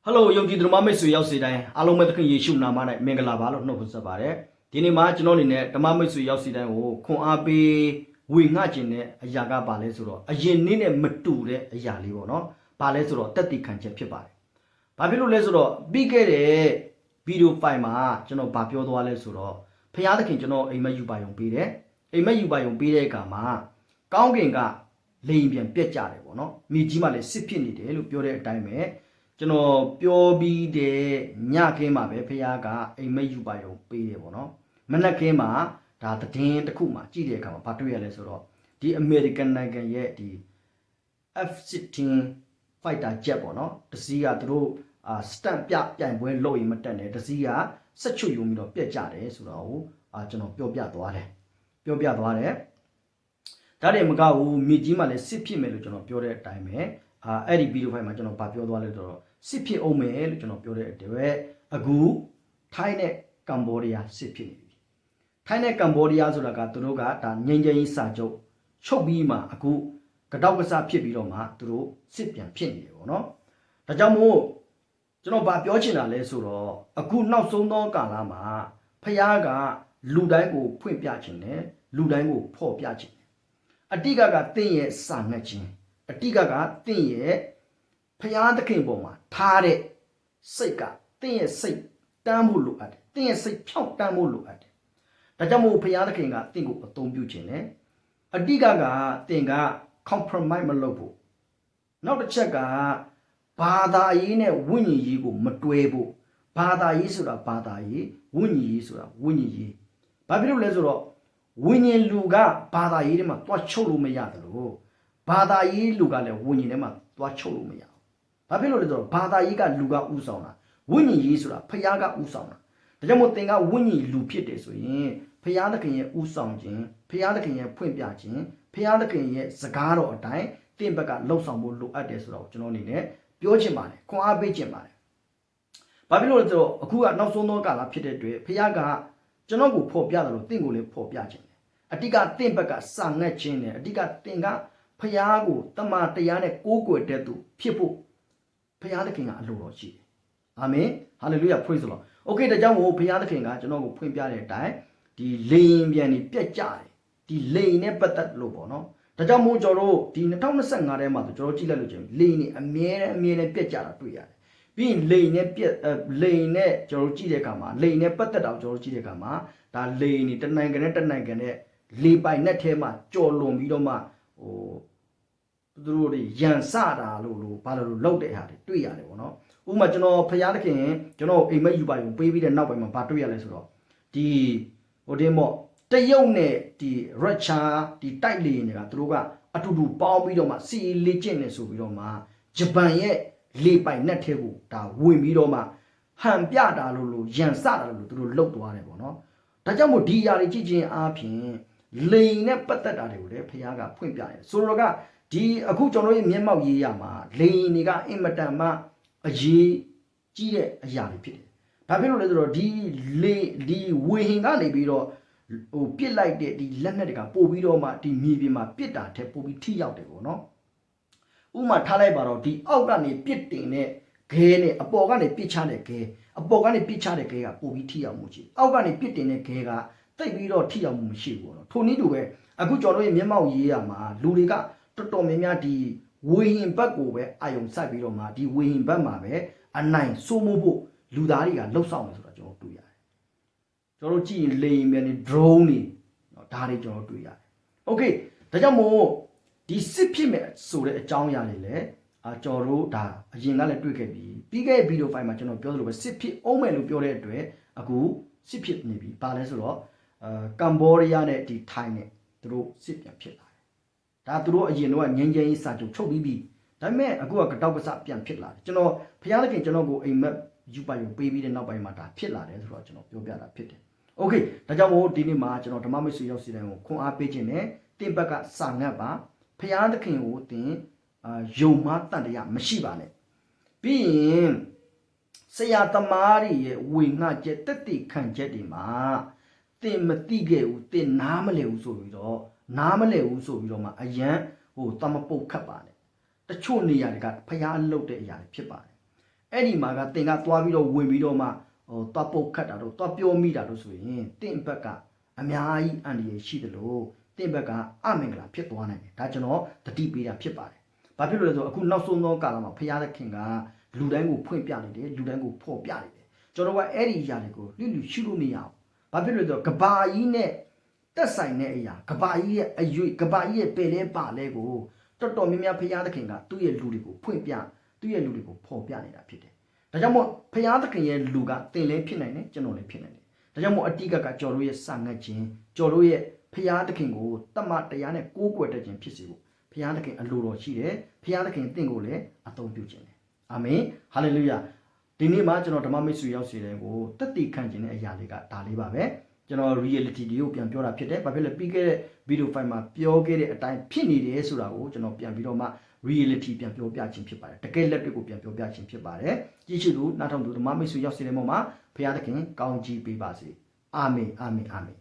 Hello ယုံကြည်သူဓမ္မမိတ်ဆွေရောက်စီတိုင်းအားလုံးပဲသခင်ယေရှုနာမ၌မင်္ဂလာပါလို့နှုတ်ဆက်ပါတယ်ဒီနေ့မှာကျွန်တော်အနေနဲ့ဓမ္မမိတ်ဆွေရောက်စီတိုင်းကိုခွန်အားပေးဝေငှခြင်းနဲ့အရာကပါလဲဆိုတော့အရင်နေ့နဲ့မတူတဲ့အရာလေးပေါ့နော်ပါလဲဆိုတော့တက်တည်ခံချက်ဖြစ်ပါတယ်ဘာဖြစ်လို့လဲဆိုတော့ပြီးခဲ့တဲ့ဗီဒီယိုဖိုင်မှာကျွန်တော်ဗာပြောသွားလဲဆိုတော့ဖခင်သခင်ကျွန်တော်အိမ်မက်ယူပါယုံပေးတယ်အိမ်မက်ယူပါယုံပေးတဲ့အခါမှာကောင်းကင်ကလေရင်ပြန်ပြက်ကြတယ်ပေါ့နော်မြေကြီးမှာလည်းစစ်ဖြစ်နေတယ်လို့ပြောတဲ့အတိုင်းပဲကျွန်တော်ပြောပြီးတဲ့ညခင်းမှာပဲဖခင်ကအိမ်မက်ယူပါယုံပေးတယ်ပေါ့နော်မနက်ခင်းမှာဒါသတင်းတစ်ခုမှကြည့်တဲ့အခါမှာဘာတွေ့ရလဲဆိုတော့ဒီ American နိုင်ငံရဲ့ဒီ F-16 fighter jet ပေါ့နော်တစီးကသူတို့stamp ပြိုင်ပွဲလုပ်ရင်မတက်နဲ့တစီးကဆက်ချွတ်ယူပြီးတော့ပြက်ကြတယ်ဆိုတော့ကျွန်တော်ပြောပြသွားတယ်ဒါတည်းမကဘူးမြေကြီးမှာလည်းစစ်ဖြစ်မယ်လို့ကျွန်တော်ပြောတဲ့အတိုင်းပဲအဲ့ဒီဗီဒီယိုဖိုင်မှာကျွန်တော်ဗာပြောသွားလဲဆိုတော့စစ်ဖြစ်အောင်မယ်လို့ကျွန်တော်ပြောတဲ့အတွက်အခုထိုင်းနဲ့ကမ္ဘောဒီးယားစစ်ဖြစ်နေပြီထိုင်းနဲ့ကမ္ဘောဒီးယားဆိုတာကသူတို့ကဒါငြိမ်းချမ်းရေးစာချုပ်ချုပ်ပြီးမှအခုကတော့ကစားဖြစ်ပြီးတော့မှသူတို့စစ်ပြန်ဖြစ်နေတယ်ပေါ့နော်ဒါကြောင့်မို့ကျွန်တော်ဗာပြောချင်တာလဲဆိုတော့အခုနောက်ဆုံးသောကာလမှာဖခင်ကလူတိုင်းကိုဖွင့်ပြခြင်းနဲ့လူတိုင်းကိုဖော်ပြခြင်းအတိကတင့်ရဲ့စာငတ်ခြင်းအတိကတင့်ရဲ့ဖျားသခင်ပေါ်မှာထားတဲ့စိတ်ကတင့်ရဲ့စိတ်တန်းဖို့လိုအပ်တယ်တင့်ရဲ့စိတ်ဖြောင့်တန်းဖို့လိုအပ်တယ်ဒါကြောင့်မို့ဖျားသခင်ကတင့်ကိုအသုံးပြုခြင်းနဲ့အတိကတင်က compromise မလုပ်ဖို့နောက်တစ်ချက်ကဘာသာရေးနဲ့ဝိညာဉ်ရေးကိုမတွဲဖို့ဘာသာရေးဆိုတာဘာသာရေးဝိညာဉ်ရေးဆိုတာဝိညာဉ်ရေးဘာဖြစ်လို့လဲဆိုတော့ဝိညာဉ်လူကဘာသာရေးထဲမှာတွားချုပ်လို့မရတယ်လို့ဘာသာရေးလူကလည်းဝိညာဉ်ထဲမှာတွားချုပ်လို့မရဘူးဘာဖြစ်လို့လဲဆိုတော့ဘာသာရေးကလူကဥဆောင်တာဝိညာဉ်ရေးဆိုတာဖခင်ကဥဆောင်တာဒါကြောင့်မို့သင်ကဝိညာဉ်လူဖြစ်တယ်ဆိုရင်ဖခင်သခင်ရဲ့ဥဆောင်ခြင်းဖခင်သခင်ရဲ့ဖွင့်ပြခြင်းဖခင်သခင်ရဲ့စကားတော်အတိုင်းသင်ဘက်ကလှုပ်ဆောင်ဖို့လိုအပ်တယ်ဆိုတော့ကျွန်တော်အနေနဲ့ပြောချင်ပါတယ်ခွန်အားပေးချင်ပါတယ်ဘာဖြစ်လို့လဲဆိုတော့အခုကနောက်ဆုံးသောကာလဖြစ်တဲ့အတွက်ဖခင်ကကျွန်တော်ကိုဖော်ပြတယ်လို့သင်ကိုလည်းဖော်ပြခြင်းအတိကတင့်ဘက်ကစာငတ်ခြင်းနဲ့အတိကတင်ကဖျားကိုတမန်တရားနဲ့ကိုးကွယ်တဲ့သူဖြစ်ဖို့ဖျားသခင်ကအလိုတော်ရှိတယ်အာမင်ဟာလေလုယာ praise the Lord โอเคဒါကြောင့်မို့ဖျားသခင်ကကျွန်တော်ကိုဖွင့်ပြတဲ့အတိုင်းဒီလိန်ပြန်နေပြက်ကြတယ်ဒီလိန်နဲ့ပတ်သက်လို့ပေါ့နော်ဒါကြောင့်မို့ကျွန်တော်တို့ဒီ2025ထဲမှာဆိုကျွန်တော်ကြည့်လိုက်လို့ချင်းလိန်နေအမြဲတမ်းပြက်ကြတာတွေ့ရတယ်ပြီးရင်လိန်နဲ့လိန်နဲ့ကျွန်တော်ကြည့်တဲ့အခါမှာလိန်နဲ့ပတ်သက်တာကျွန်တော်ကြည့်တဲ့အခါမှာဒါလိန်နေတနိုင်ငံနဲ့လေပိုင်နဲ့ထဲမှာကြော်လွန်ပြီးတော့မှသူတို့တွေရန်စတာလို့ဘာလို့လောက်တဲ့ဟာတွေတွေ့ရတယ်ပေါ့နော်ဥပမာကျွန်တော်ဖျားသခင်ကျွန်တော်အိမ်မက်ယူပါယူပေးပြီးတဲ့နောက်ပိုင်းမှာဘာတွေ့ရလဲဆိုတော့ဒီတရုတ်နဲ့ဒီရုရှားဒီတိုက်လေတွေကသူတို့ကအတူတူပေါင်းပြီးတော့မှစီလေကျင့်နေဆိုပြီးတော့မှဂျပန်ရဲ့လေပိုင်နဲ့ထဲကိုဒါဝင်ပြီးတော့မှဟန်ပြတာလို့ရန်စတာလို့သူတို့လှုပ်သွားတယ်ပေါ့နော်ဒါကြောင့်မို့ဒီຢာတွေကြည့်ချင်းအားဖြင့်လိန်နဲ့ပတ်သက်တာတွေကိုလည်းဖခင်ကဖွင့်ပြတယ်ဆိုတော့ကဒီအခုကျွန်တော်ရဲ့မျက်မှောက်ရေးရမှာလိန်တွေကအင်မတန်မှအရေးကြီးတဲ့အရာတွေဖြစ်တယ်။ဘာဖြစ်လို့လဲဆိုတော့ဒီဝေဟင်ကနေပြီးတော့ပစ်လိုက်တဲ့ဒီလက်နက်တွေကပို့ပြီးတော့မှဒီမြေပြင်မှာပစ်တာထက်ပို့ပြီးထိရောက်တယ်ပေါ့နော်။ဥပမာထားလိုက်ပါတော့ဒီအောက်ကနေပစ်တင်တဲ့ခဲနဲ့အပေါ်ကနေပစ်ချတဲ့ခဲအပေါ်ကနေပစ်ချတဲ့ခဲကပို့ပြီးထိရောက်မှုရှိအောက်ကနေပစ်တင်တဲ့ခဲကတိတ်ပြီးတော့ထိရောက်မှုမရှိဘူးပေါ့နော်ထိုနည်းတူပဲအခုကျွန်တော်ရဲ့မျက်မှောက်ရေးရမှာလူတွေကတော်တော်များများဒီဝေဟင်ဘက်ကိုပဲအာယုံစိုက်ပြီးတော့မှဒီဝေဟင်ဘက်မှာပဲအနိုင်စိုးမိုးဖို့လူသားတွေကလှုပ်ဆောင်နေဆိုတော့ကျွန်တော်တွေ့ရတယ်ကျွန်တော်ကြည့်ရင်လေယာဉ်မြန်တွေ drone တွေဒါတွေကျွန်တော်တွေ့ရတယ်โอเคဒါကြောင့်မို့ဒီစစ်ဖြစ်မဲ့ဆိုတဲ့အကြောင်းအရာတွေလည်းကျွန်တော်တို့ဒါအရင်ကလည်းတွေ့ခဲ့ပြီးခဲ့တဲ့ဗီဒီယိုဖိုင်မှာကျွန်တော်ပြောသလိုပဲစစ်ဖြစ်အောင်မယ်လို့ပြောတဲ့အတွက်အခုစစ်ဖြစ်နေပြီဘာလဲဆိုတော့ကမ္ဘောဒီးယားနဲ့ဒီထိုင်းနဲ့သူတို့စစ်ပြန်ဖြစ်လာတယ်ဒါသူတို့အရင်တော့ငင်းငင်းရေးစာချုပ်ချုပ်ပြီးပြီဒါပေမဲ့အခုကကတော့ကစားပြန်ဖြစ်လာတယ်ကျွန်တော်ဖျားသခင်ကျွန်တော်ကိုအိမ်မက်ယူပါယူပေးပြီးတဲ့နောက်ပိုင်းမှာဒါဖြစ်လာတယ်ဆိုတော့ကျွန်တော်ပြောပြတာဖြစ်တယ်โอเคဒါကြောင့်မို့ဒီနေ့မှာကျွန်တော်ဓမ္မမိတ်ဆွေရောက်စီတိုင်းကိုခွန်အားပေးခြင်းနဲ့တင့်ဘက်ကစာငတ်ပါဖျားသခင်ကိုတင်ယုံမှတန်တရားမရှိပါနဲ့ပြီးရင်ဆရာသမားတွေရဲ့ဝေငှချက်တက်တိခံချက်တွေမှာသင်မသိခဲ့ဘူးသင်နားမလည်ဘူးဆိုပြီးတော့မှအရန်တမပုတ်ခတ်ပါနဲ့တချို့နေရာတွေကဖျားလုတ်တဲ့အရာတွေဖြစ်ပါတယ် အဲ့ဒီမှာကတင်ကသွားပြီးတော့ဝင်ပြီးတော့မှသွားပုတ်ခတ်တာတော့သွားပြောမိတာလို့ဆိုရင်တင်ဘက်ကအများကြီးအန္တရာယ်ရှိတယ်လို့တင်ဘက်ကအမင်္ဂလာဖြစ်သွားနိုင်တယ်ဒါကျွန်တော်တတိပေးတာဖြစ်ပါတယ်ဘာဖြစ်လို့လဲဆိုအခုနောက်ဆုံးသောကာလမှာဖရာသခင်ကလူတိုင်းကိုဖွင့်ပြနေတယ်လူတိုင်းကိုဖော်ပြနေတယ်ကျွန်တော်ကအဲ့ဒီအရာတွေကိုလွတ်ရှုလို့မရဘူးဘာဖြစ်လို့လဲဆိုတော့ကဘာကြီးနဲ့တက်ဆိုင်တဲ့အရာကဘာကြီးရဲ့အရွေကဘာကြီးရဲ့ပယ်လဲပါလဲကိုတော်တော်များများဖရာသခင်ကသူ့ရဲ့လူတွေကိုဖွင့်ပြသူ့ရဲ့လူတွေကိုဖော်ပြနေတာဖြစ်တယ်ဒါကြောင့်မို့ဖရာသခင်ရဲ့လူကတင်လဲဖြစ်နိုင်တယ်ကျွန်တော်လည်းဖြစ်နိုင်တယ်ဒါကြောင့်မို့အတိတ်ကကျော်တို့ရဲ့စာငတ်ခြင်းကျော်တို့ရဲ့ဖရာသခင်ကိုတမတရားနဲ့ကိုးကွယ်တတ်ခြင်းဖြစ်စေဖို့ဖရာသခင်အလိုတော်ရှိတယ်ဖရာသခင်တင့်ကိုလည်းအသုံးပြုခြင်းတယ်အာမင်ဟာလေလုယာဒီနေ့မှာကျွန်တော်ဓမ္မမိတ်ဆွေရောက်စီတဲ့ကိုတက်တည်ခံခြင်းတဲ့အရာလေးကဒါလေးပါပဲကျွန်တော် reality တွေကိုပြန်ပြောတာဖြစ်တယ်ဘာဖြစ်လဲပြီးခဲ့တဲ့ video file မှာပြောခဲ့တဲ့အတိုင်းဖြစ်နေတယ်ဆိုတာကိုကျွန်တော်ပြန်ပြီးတော့မှ reality ပြန်ပြောပြခြင်းဖြစ်ပါတယ်တကယ်လက်တွေ့ကိုပြန်ပြောပြခြင်းဖြစ်ပါတယ်ကြည့်ရှုလို့နားထောင်သူဓမ္မမိတ်ဆွေရောက်စီတဲ့ပုံမှာဘုရားသခင်ကောင်းချီးပေးပါစေအာမင်အာမင်အာမင်